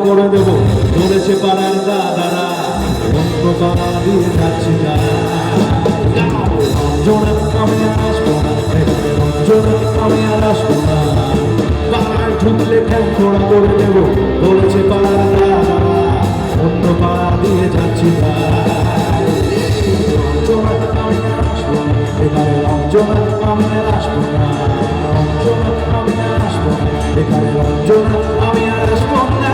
করে দেবো বলেছে পাড়ার দাদারা, অন্য পাড়া দিয়ে যাচ্ছি না। রঞ্জনা আমি আর আসবো না, রঞ্জনা আমি আর আসবো না। পাড়ায় ঢুকলে ঠ্যাং খোড়া করে দেবো বলেছে পাড়ার দাদারা, অন্য পাড়া দিয়ে যাচ্ছি না। রঞ্জনা আমি আর আসবো না, এবারে রঞ্জনা আমি আর আসবো না। রঞ্জনা আমি আর আসবো না, এবারে রঞ্জনা আমি আর আসবো না।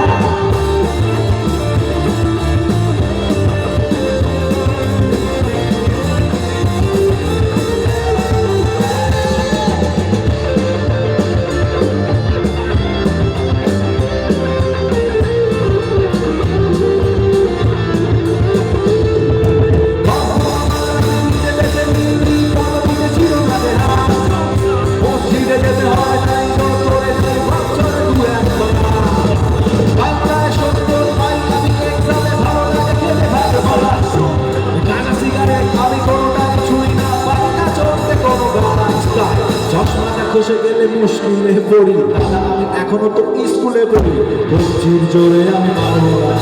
চশমাটা খসে গেলে মুশকিলে পড়ি, দাদা আমি এখনো তো স্কুলে পড়ি। কবজির জোরে আমি পারবো না,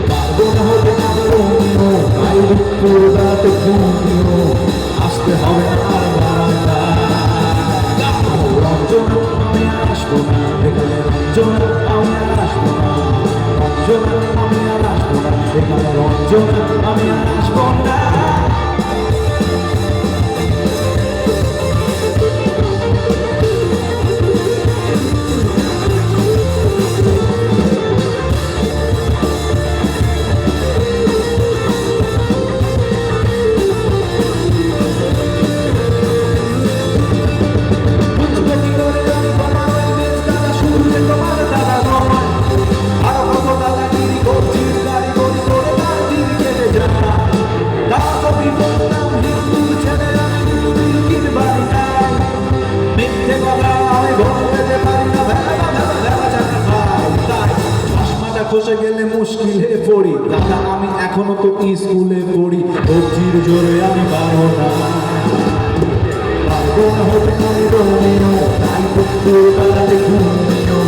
পারবো না হতে না রোমিও, তাই পুরো দাঁড়াতে ঘুমিও, আসতে হবে না আর বারান্দা। রঞ্জনা আমি আর আসবো না, এখানে রঞ্জনা আমি আর আসবো না। রঞ্জনা আমি আর আসবো না, এখানে রঞ্জনা আমি আর আসবো না। খসে গেলে মুশকিলে পড়ি, দাদা আমি এখনো তো স্কুলে পড়ি। কবজির জোরে আমি পারবো না, পারবো না হতে আমি রোমিও, তাই তো পুরো বেলাতে ঘুমিও,